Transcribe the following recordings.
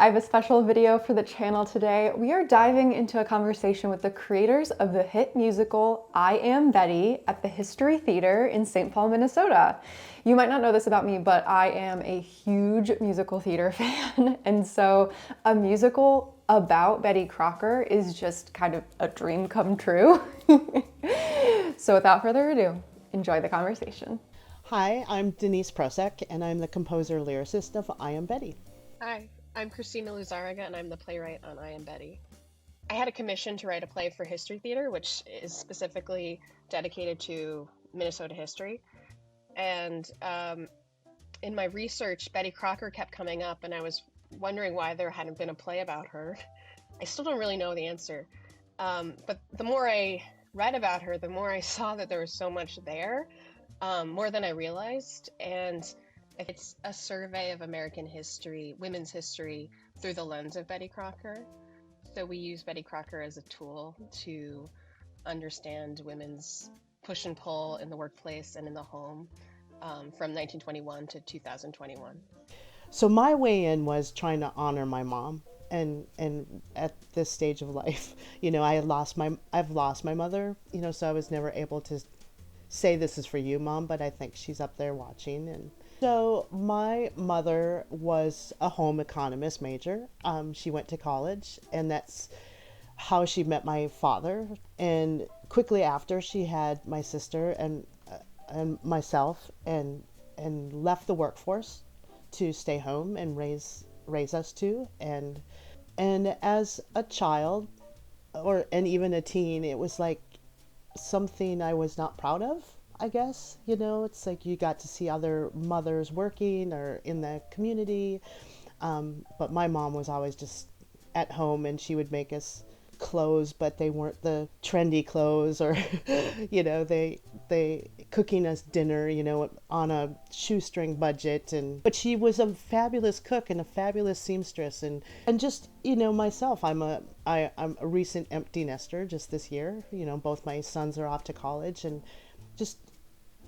I have a special video for the channel today. We are diving into a conversation with the creators of the hit musical I Am Betty at the History Theater in St. Paul, Minnesota. You might not know this about me, but I am a huge musical theater fan, and so a musical about Betty Crocker is just kind of a dream come true. So without further ado, enjoy the conversation. Hi, I'm Denise Prosek, and I'm the composer-lyricist of I Am Betty. Hi, I'm Cristina Luzárraga, and I'm the playwright on I Am Betty. I had a commission to write a play for History Theater, which is specifically dedicated to Minnesota history. And in my research, Betty Crocker kept coming up, and I was wondering why there hadn't been a play about her. I still don't really know the answer. But the more I read about her, the more I saw that there was so much there, more than I realized. And it's a survey of American history, women's history, through the lens of Betty Crocker. So we use Betty Crocker as a tool to understand women's push and pull in the workplace and in the home from 1921 to 2021. So my way in was trying to honor my mom, and at this stage of life, I've lost my mother, so I was never able to say this is for you, Mom, but I think she's up there watching. And so my mother was a home economist major. She went to college, and that's how she met my father. And quickly after, she had my sister and myself, and left the workforce to stay home and raise us two. And as a child, and even a teen, it was like something I was not proud of, I guess. It's like you got to see other mothers working or in the community, but my mom was always just at home, and she would make us clothes, but they weren't the trendy clothes, or they cooking us dinner on a shoestring budget. But she was a fabulous cook and a fabulous seamstress, and just myself, I'm a recent empty nester just this year. Both my sons are off to college, and just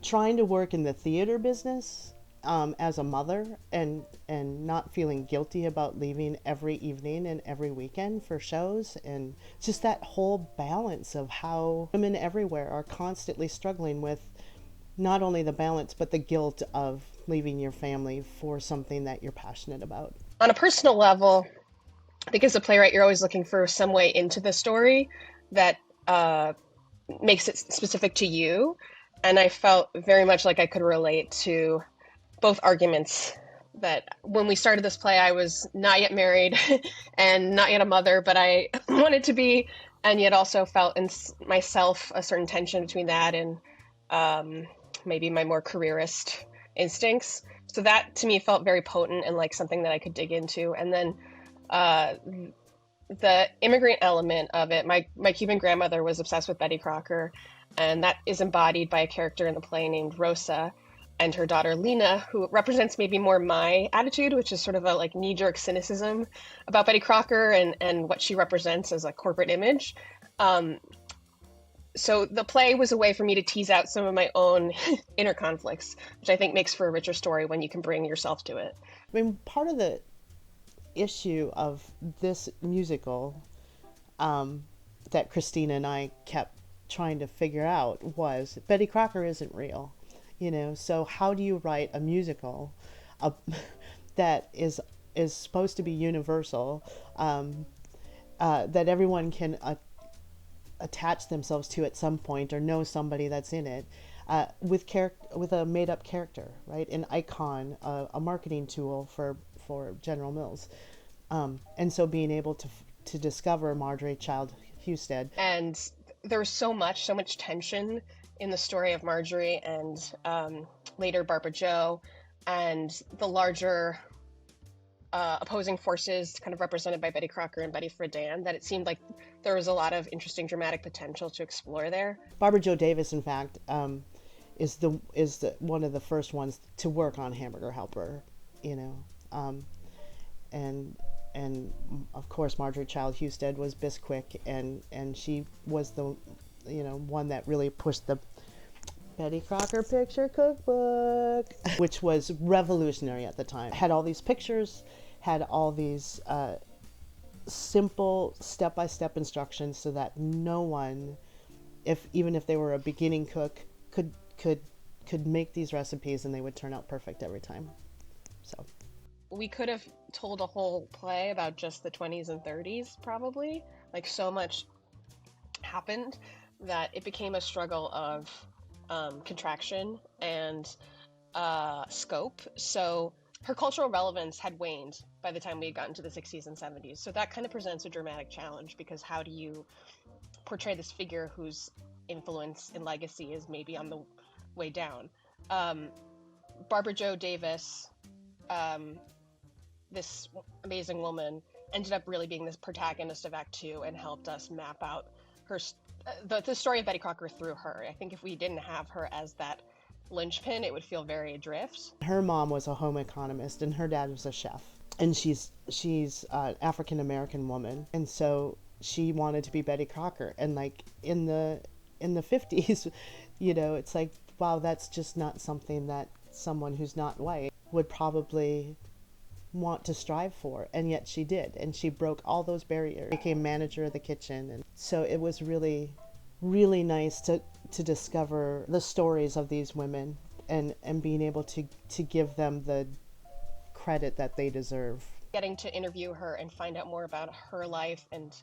trying to work in the theater business as a mother, and not feeling guilty about leaving every evening and every weekend for shows, and just that whole balance of how women everywhere are constantly struggling with not only the balance but the guilt of leaving your family for something that you're passionate about. On a personal level, I think as a playwright, you're always looking for some way into the story that makes it specific to you. And I felt very much like I could relate to both arguments. That when we started this play, I was not yet married and not yet a mother, but I wanted to be, and yet also felt in myself a certain tension between that and maybe my more careerist instincts. So that to me felt very potent and like something that I could dig into. And then the immigrant element of it, my Cuban grandmother was obsessed with Betty Crocker, and that is embodied by a character in the play named Rosa, and her daughter Lena, who represents maybe more my attitude, which is sort of a like knee-jerk cynicism about Betty Crocker and what she represents as a corporate image. So the play was a way for me to tease out some of my own inner conflicts, which I think makes for a richer story when you can bring yourself to it. I mean, part of the issue of this musical that Cristina and I kept trying to figure out was Betty Crocker isn't real. So how do you write a musical that is supposed to be universal, that everyone can attach themselves to at some point, or know somebody that's in it, with a made-up character, right? An icon, a marketing tool for General Mills, and so being able to discover Marjorie Child Husted. And there was so much tension in the story of Marjorie and later Barbara Jo, and the larger opposing forces kind of represented by Betty Crocker and Betty Friedan, that it seemed like there was a lot of interesting dramatic potential to explore there. Barbara Jo Davis, in fact, is one of the first ones to work on Hamburger Helper, and of course Marjorie Child Husted was Bisquick, and she was the one that really pushed the Betty Crocker Picture Cookbook, which was revolutionary at the time. Had all these pictures, had all these simple step-by-step instructions so that no one, even if they were a beginning cook, could make these recipes and they would turn out perfect every time. So We could have told a whole play about just the 20s and 30s, probably. Like, so much happened that it became a struggle of contraction and scope. So her cultural relevance had waned by the time we had gotten to the 60s and 70s. So that kind of presents a dramatic challenge, because how do you portray this figure whose influence and legacy is maybe on the way down? Barbara Jo Davis, this amazing woman, ended up really being this protagonist of Act Two and helped us map out her the story of Betty Crocker through her. I think if we didn't have her as that linchpin, it would feel very adrift. her mom was a home economist and her dad was a chef, and she's an African American woman, and so she wanted to be Betty Crocker. And like in the 50s, it's like, wow, that's just not something that someone who's not white would probably want to strive for, and yet she did, and she broke all those barriers, became manager of the kitchen. And so it was really, really nice to discover the stories of these women, and being able to give them the credit that they deserve. Getting to interview her and find out more about her life and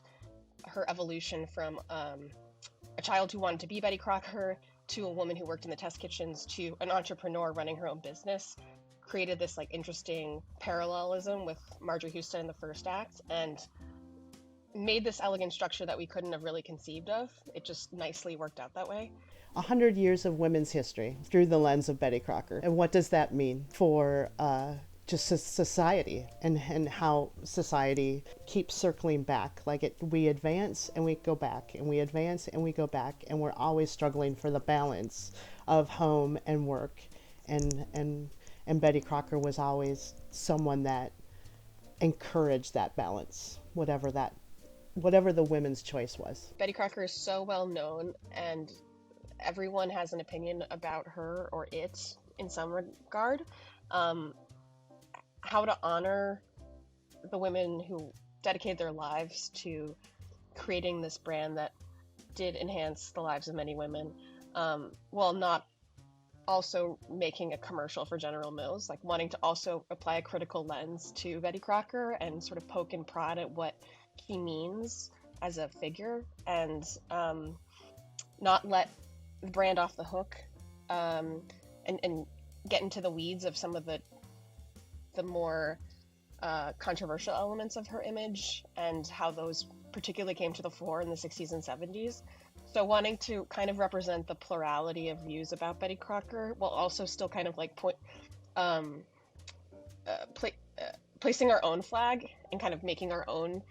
her evolution from a child who wanted to be Betty Crocker to a woman who worked in the test kitchens to an entrepreneur running her own business created this like interesting parallelism with Marjorie Houston in the first act, and made this elegant structure that we couldn't have really conceived of. It just nicely worked out that way. 100 years of women's history through the lens of Betty Crocker. And what does that mean for just society, and how society keeps circling back? Like we advance and we go back, and we advance and we go back, and we're always struggling for the balance of home and work. And Betty Crocker was always someone that encouraged that balance, whatever the women's choice was. Betty Crocker is so well known, and everyone has an opinion about her or it in some regard. How to honor the women who dedicated their lives to creating this brand that did enhance the lives of many women, while not also making a commercial for General Mills, like wanting to also apply a critical lens to Betty Crocker and sort of poke and prod at what he means as a figure, and not let the brand off the hook, and get into the weeds of some of the more controversial elements of her image and how those particularly came to the fore in the 60s and 70s. So wanting to kind of represent the plurality of views about Betty Crocker while also still kind of like placing our own flag and kind of making our own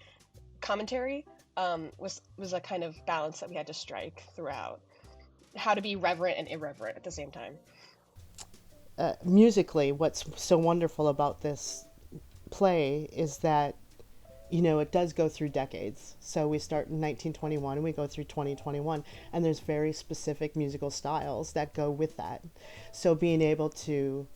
commentary was a kind of balance that we had to strike throughout. How to be reverent and irreverent at the same time. Musically, what's so wonderful about this play is that it does go through decades. So we start in 1921 and we go through 2021, and there's very specific musical styles that go with that. So being able to,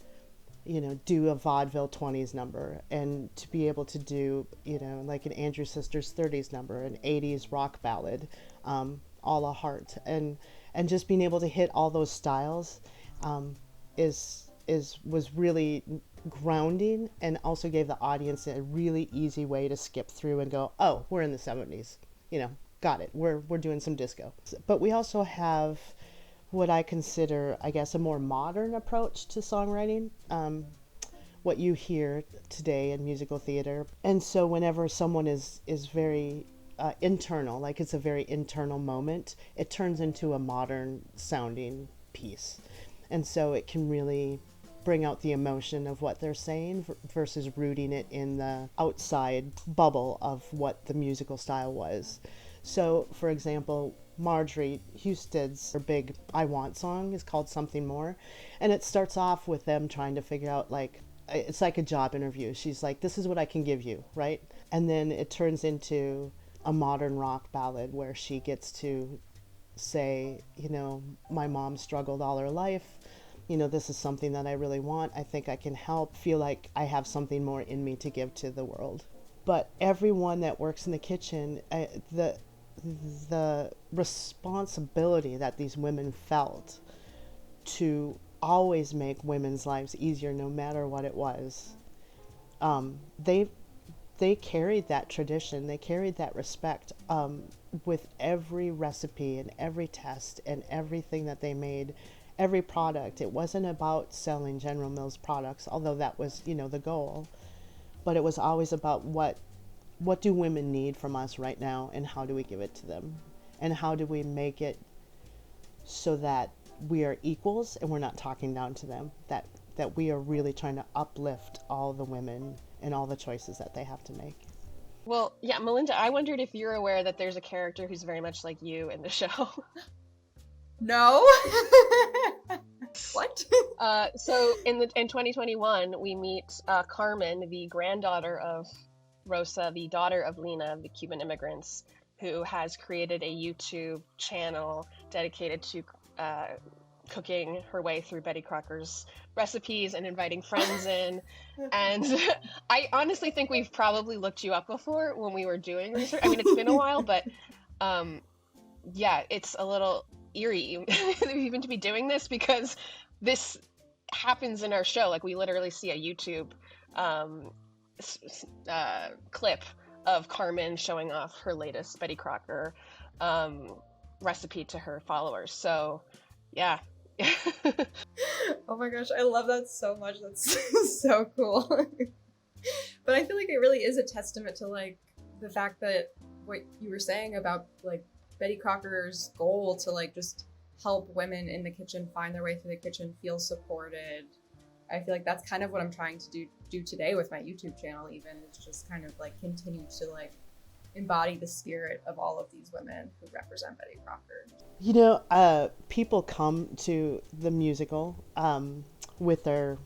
do a vaudeville 20s number, and to be able to do, like an Andrews Sisters 30s number, an 80s rock ballad, all a heart, and just being able to hit all those styles was really grounding, and also gave the audience a really easy way to skip through and go, oh, we're in the 70s, got it, we're doing some disco. But we also have what I consider, I guess, a more modern approach to songwriting, what you hear today in musical theater. And so whenever someone is very internal, like it's a very internal moment, it turns into a modern sounding piece. And so it can really bring out the emotion of what they're saying versus rooting it in the outside bubble of what the musical style was. So, for example, Marjorie Houston's her big I Want song is called Something More, and it starts off with them trying to figure out, like, it's like a job interview. She's like, this is what I can give you, right? And then it turns into a modern rock ballad where she gets to say, my mom struggled all her life, this is something that I really want. I think I can help, feel like I have something more in me to give to the world. But everyone that works in the kitchen, the responsibility that these women felt to always make women's lives easier, no matter what it was, they carried that tradition. They carried that respect with every recipe and every test and everything that they made, every product. It wasn't about selling General Mills products, although that was, the goal. But it was always about what do women need from us right now, and how do we give it to them, and how do we make it so that we are equals and we're not talking down to them, that we are really trying to uplift all the women and all the choices that they have to make. Well, yeah, Melinda, I wondered if you're aware that there's a character who's very much like you in the show. No. What? So in 2021, we meet Carmen, the granddaughter of Rosa, the daughter of Lena, the Cuban immigrants, who has created a YouTube channel dedicated to cooking her way through Betty Crocker's recipes and inviting friends in. And I honestly think we've probably looked you up before when we were doing research. I mean, it's been a while, but yeah, it's a little eerie even to be doing this, because this happens in our show. Like, we literally see a YouTube clip of Carmen showing off her latest Betty Crocker recipe to her followers. So yeah. Oh my gosh, I love that so much. That's so cool. But I feel like it really is a testament to like the fact that what you were saying about like Betty Crocker's goal to like just help women in the kitchen find their way through the kitchen, feel supported. I feel like that's kind of what I'm trying to do today with my YouTube channel. Even it's just kind of like continue to like embody the spirit of all of these women who represent Betty Crocker. People come to the musical with their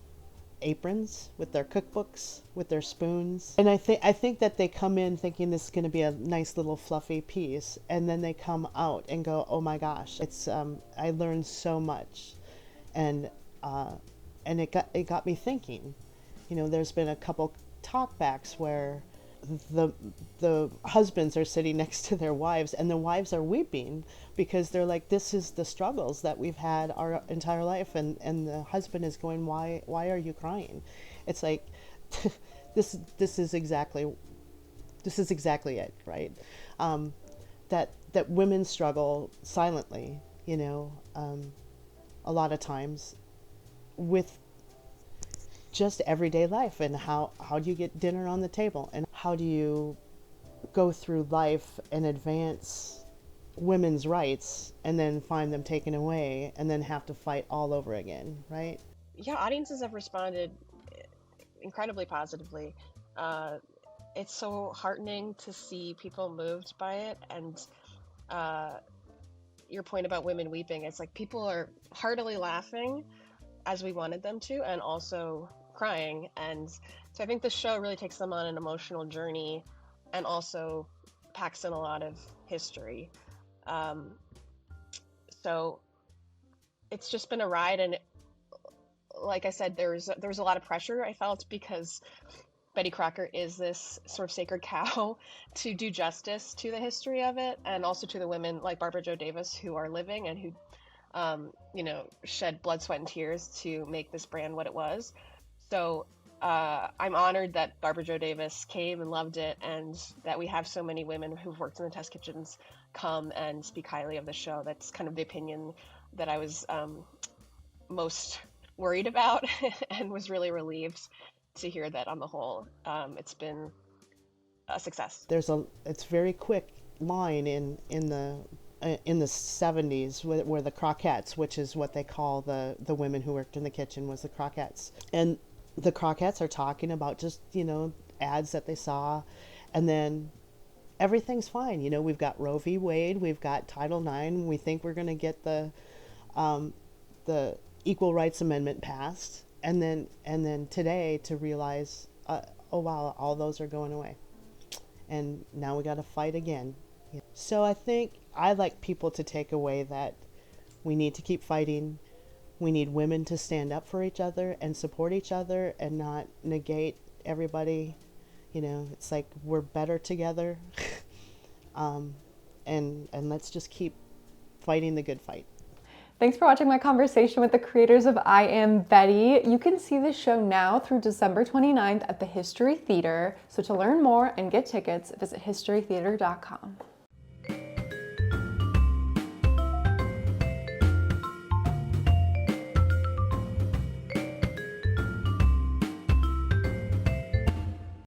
aprons, with their cookbooks, with their spoons, and I think that they come in thinking this is going to be a nice little fluffy piece, and then they come out and go, oh my gosh, it's I learned so much, and it got me thinking. There's been a couple talkbacks where the husbands are sitting next to their wives, and the wives are weeping because they're like, this is the struggles that we've had our entire life, and the husband is going, why are you crying? It's like this is exactly it, right? That women struggle silently, a lot of times with just everyday life, and how do you get dinner on the table, and how do you go through life and advance women's rights and then find them taken away and then have to fight all over again, right? Yeah, audiences have responded incredibly positively. It's so heartening to see people moved by it, and your point about women weeping, it's like people are heartily laughing as we wanted them to, and also crying. And so I think this show really takes them on an emotional journey and also packs in a lot of history. So it's just been a ride, and like I said, there was a lot of pressure I felt, because Betty Crocker is this sort of sacred cow to do justice to the history of it, and also to the women like Barbara Jo Davis who are living and who shed blood, sweat, and tears to make this brand what it was. So I'm honored that Barbara Jo Davis came and loved it, and that we have so many women who've worked in the test kitchens come and speak highly of the show. That's kind of the opinion that I was most worried about and was really relieved to hear that on the whole it's been a success. It's very quick line in the 70s where the Crockettes, which is what they call the women who worked in the kitchen, was the Crockettes. And the Crockettes are talking about just, ads that they saw, and then everything's fine. We've got Roe v. Wade, we've got Title IX, we think we're going to get the Equal Rights Amendment passed, and then today to realize, oh wow, all those are going away. And now we got to fight again. So I think I like people to take away that we need to keep fighting. We need women to stand up for each other and support each other and not negate everybody. You know, it's like we're better together. And let's just keep fighting the good fight. Thanks for watching my conversation with the creators of I Am Betty. You can see the show now through December 29th at the History Theater. So to learn more and get tickets, visit historytheater.com.